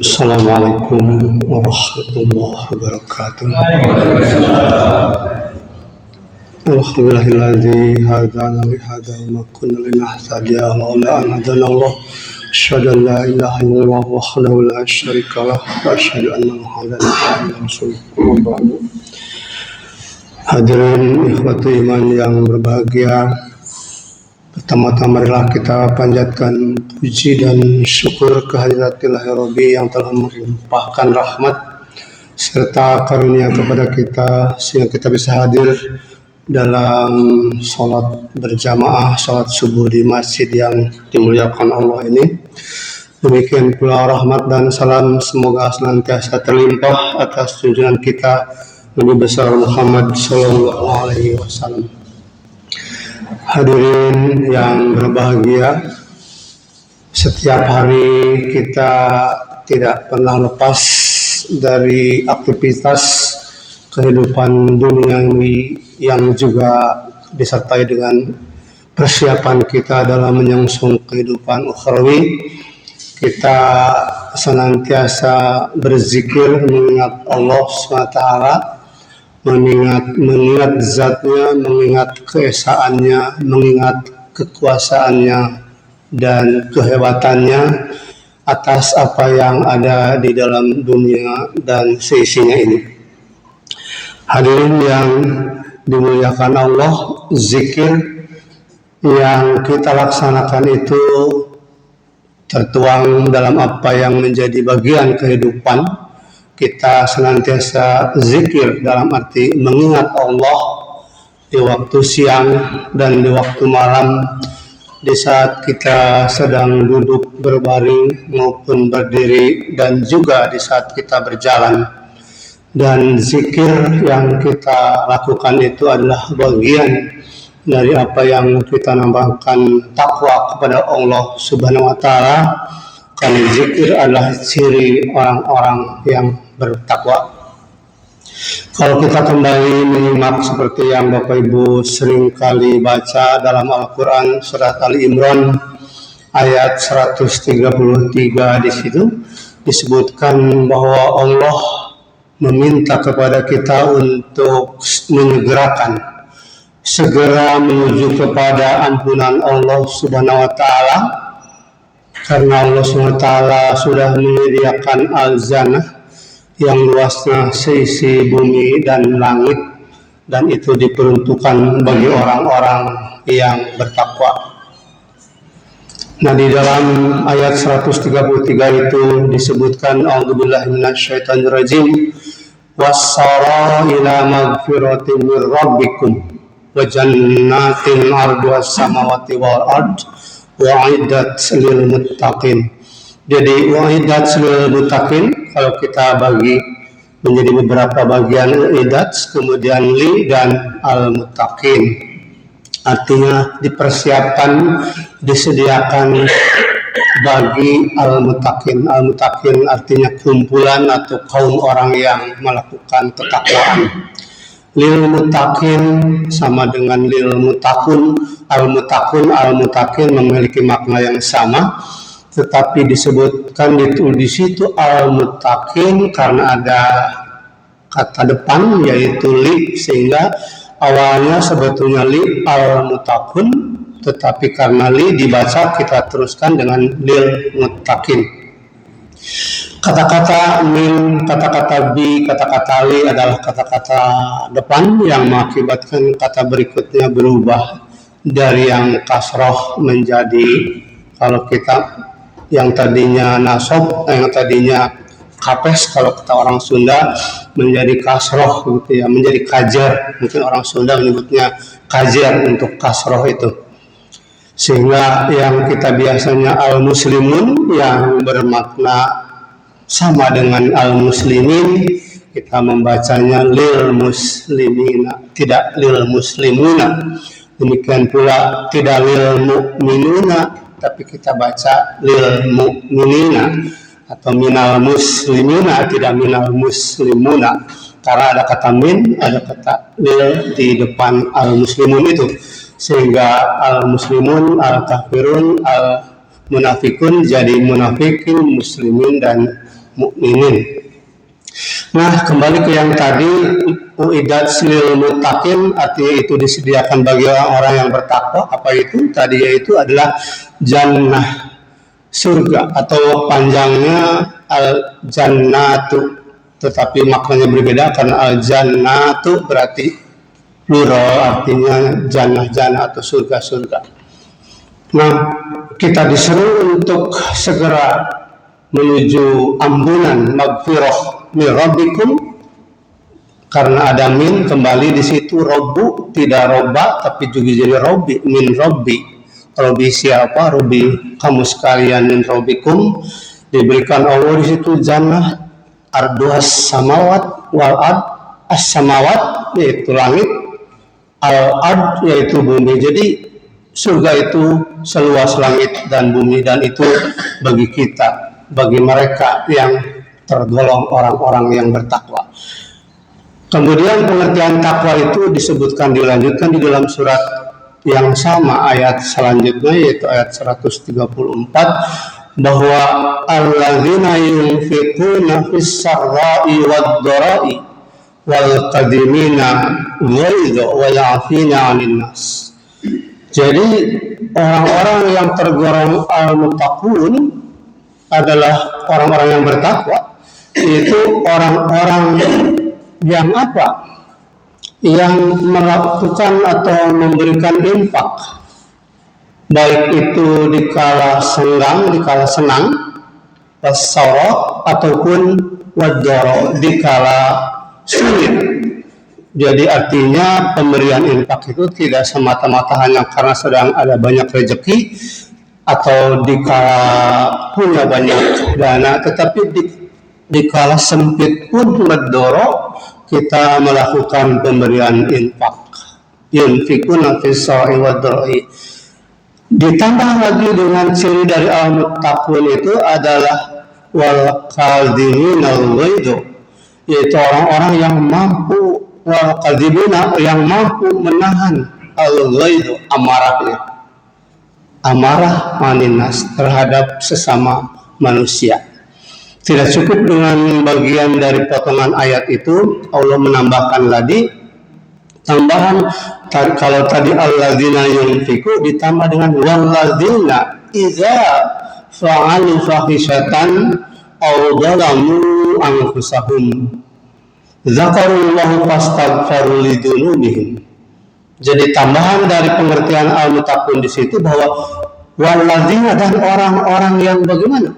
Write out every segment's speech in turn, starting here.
Assalamualaikum warahmatullahi wabarakatuh. Alhamdulillahilladzi hadana li hadza wa ma kunna linahtadiya laula an hadana Allah. Asyhadu an la ilaha illallah wahdahu la syarika lah wa asyhadu anna Muhammadan abduhu wa rasuluh. Hadirin ikhwati iman yang berbahagia, pertama-tama marilah kita panjatkan puji dan syukur kehadirat Ilahi Rabbi yang telah melimpahkan rahmat serta karunia kepada kita sehingga kita bisa hadir dalam sholat berjamaah, sholat subuh di masjid yang dimuliakan Allah ini. Demikian pula rahmat dan salam semoga senantiasa terlimpah atas junjungan kita Nabi besar Muhammad Sallallahu Alaihi Wasallam. Hadirin yang berbahagia, setiap hari kita tidak pernah lepas dari aktivitas kehidupan duniawi yang juga disertai dengan persiapan kita dalam menyongsong kehidupan ukhrawi. Kita senantiasa berzikir, mengingat Allah SWT, mengingat zatnya, mengingat keesaannya, mengingat kekuasaannya dan kehebatannya atas apa yang ada di dalam dunia dan seisinya ini. Hadirin yang dimuliakan Allah, zikir yang kita laksanakan itu tertuang dalam apa yang menjadi bagian kehidupan. Kita senantiasa zikir dalam arti mengingat Allah di waktu siang dan di waktu malam, di saat kita sedang duduk berbaring maupun berdiri, dan juga di saat kita berjalan. Dan zikir yang kita lakukan itu adalah bagian dari apa yang kita namakan takwa kepada Allah Subhanahu wa Ta'ala. Karena zikir adalah ciri orang-orang yang bertakwa. Kalau kita kembali menyimak seperti yang Bapak Ibu sering kali baca dalam Al-Quran surat Ali Imran ayat 133, di situ disebutkan bahwa Allah meminta kepada kita untuk menyegerakan, segera menuju kepada ampunan Allah Subhanahu wa Ta'ala, karena Allah Subhanahu wa Ta'ala sudah menyediakan al-jannah yang luasnya seisi bumi dan langit, dan itu diperuntukkan bagi orang-orang yang bertakwa. Nah, di dalam ayat 133 itu disebutkan a'udzubillahi minasyaitonirrajim wassara ila magfiratin mir rabbikum wa jannatin 'arduhas samawati wal ard wa'iddat lil muttaqin. Jadi wa'iddat lil muttaqin kalau kita bagi menjadi beberapa bagian, idat, kemudian li dan al muttaqin. Artinya dipersiapkan, disediakan bagi al-muttaqin. Al-muttaqin artinya kumpulan atau kaum orang yang melakukan ketakwaan. Lil muttaqin sama dengan lil muttaqun. Al-muttaqin memiliki makna yang sama, tetapi disebutkan di situ al-muttaqin karena ada kata depan yaitu li, sehingga awalnya sebetulnya li al-muttaqun, tetapi karena li dibaca kita teruskan dengan lil muttaqin. Kata-kata min, kata-kata bi, kata-kata li adalah kata-kata depan yang mengakibatkan kata berikutnya berubah dari yang kasroh menjadi, kalau kita yang tadinya nasob, yang tadinya kapes kalau kata orang Sunda, menjadi kasroh gitu ya, menjadi kajer. Mungkin orang Sunda menyebutnya kajer untuk kasroh itu. Sehingga yang kita biasanya al-muslimun yang bermakna sama dengan al-muslimin, kita membacanya lil muslimina, tidak lil muslimuna. Demikian pula tidak lil mu'minuna, tapi kita baca lil mu'minina, atau minal muslimina, tidak minal muslimuna. karena ada kata min, ada kata lil di depan al-muslimun itu, sehingga al-muslimun, al-kafirun, al-munafikun jadi munafikin, muslimin, dan mukminin. Nah, kembali ke yang tadi, uiddat lil muttaqin, artinya itu disediakan bagi orang-orang yang bertakwa. Apa itu? Tadi yaitu adalah jannah, surga, atau panjangnya al-jannatu, tetapi maknanya berbeda karena al-jannatu berarti plural, artinya jannah-jannah atau surga-surga. Nah, kita disuruh untuk segera menuju ampunan, magfirah min rabbikum, karena ada min kembali di situ. Robbu tidak robba tapi juga jadi robbi, min robbi. Robbi siapa? Robbi kamu sekalian, min robbikum, diberikan Allah di situ jannah arduhas samawat wal ard, as-samawat yaitu langit, al ard yaitu bumi. Jadi surga itu seluas langit dan bumi, dan itu bagi kita, bagi mereka yang tergolong orang-orang yang bertakwa. Kemudian pengertian takwa itu disebutkan, dilanjutkan di dalam surat yang sama ayat selanjutnya, yaitu ayat 134, bahwa alladzina yunfiquna fis sarra'i wad dharai wal qadimina ghaidha wal 'afina 'anil nas. Jadi orang-orang yang tergolong al-muttaqun adalah orang-orang yang bertakwa, itu orang-orang yang apa? Yang melakukan atau memberikan infak, baik itu di kala senggang, di kala senang, wasara, ataupun wadara, di kala sulit. Jadi artinya pemberian infak itu tidak semata-mata hanya karena sedang ada banyak rezeki atau di kala punya banyak dana, tetapi di kala sempit pun wadara kita melakukan pemberian infak. Yunfikuna fis sa'i wad dharai. Ditambah lagi dengan ciri dari al-muttaqun itu adalah wal qadhimina al-ghaidha, yaitu orang-orang yang mampu, wal qadhimina, yang mampu menahan al-ghaidha, amarahnya, amarah maninas terhadap sesama manusia. Tidak cukup dengan bagian dari potongan ayat itu, Allah menambahkan lagi tambahan. Kalau tadi alladzina yunfiqu ditambah dengan walladzina idza fa'alu fahisatan aw dzalamu anfusahum zakarullahu fastaghfaru lidunubihim. Jadi tambahan dari pengertian al-muttaqun di situ bahwa walladzina, dan orang-orang yang bagaimana?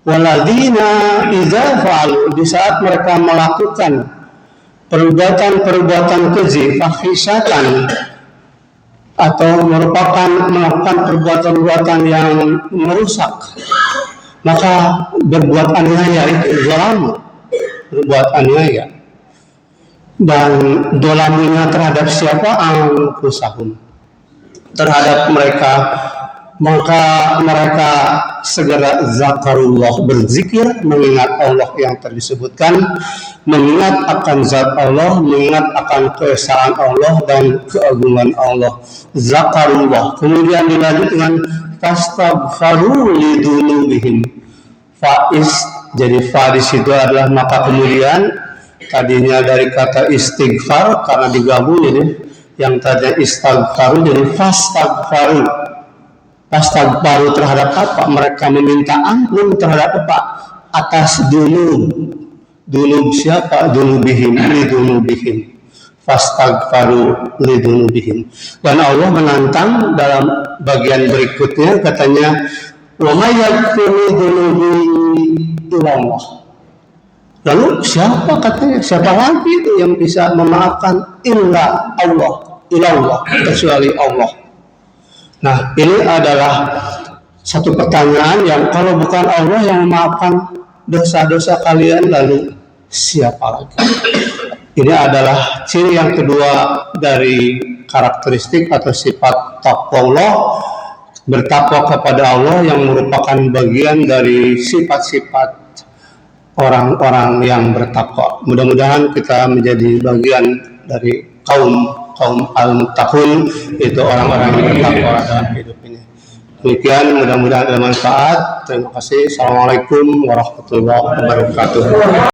Walladzina idza fa'alu, di saat mereka melakukan perbuatan-perbuatan keji, fahisatan, atau melakukan perbuatan-perbuatan yang merusak, maka berbuat aniaya itu zalam, berbuat aniaya. Dan dolaminya terhadap siapa? Anfusahum, terhadap mereka. Maka mereka segera zakarullah, berzikir, mengingat Allah yang tadi disebutkan, mengingat akan zat Allah, mengingat akan keesaan Allah dan keagungan Allah. Zakarullah. Kemudian dilanjut dengan fastaghfaru lidunubihim. Faiz, jadi fa di situ adalah maka kemudian, tadinya dari kata istighfar karena digabung ini, yang tadinya istighfaru jadi fastaghfaru. Fastaghfaru terhadap apa? Mereka meminta ampun terhadap apa? Atas dunub. Dunub siapa? Dunubihim, lidunubihim. Fastaghfaru lidunubihim. Dan Allah menantang dalam bagian berikutnya, katanya wa may yaghfiru dzunubi illallah. Lalu siapa, katanya, siapa lagi itu yang bisa memaafkan? Illa Allah, ilallah, kecuali Allah. Nah, ini adalah satu pertanyaan yang kalau bukan Allah yang memaafkan dosa-dosa kalian, lalu siapa lagi? Ini adalah ciri yang kedua dari karakteristik atau sifat taqwallah, bertakwa kepada Allah, yang merupakan bagian dari sifat-sifat orang-orang yang bertakwa. Mudah-mudahan kita menjadi bagian dari kaum al-muttaqun, itu orang-orang yang bertakwa dalam hidup ini. Demikian, mudah-mudahan ada manfaat. Terima kasih. Assalamualaikum warahmatullahi wabarakatuh.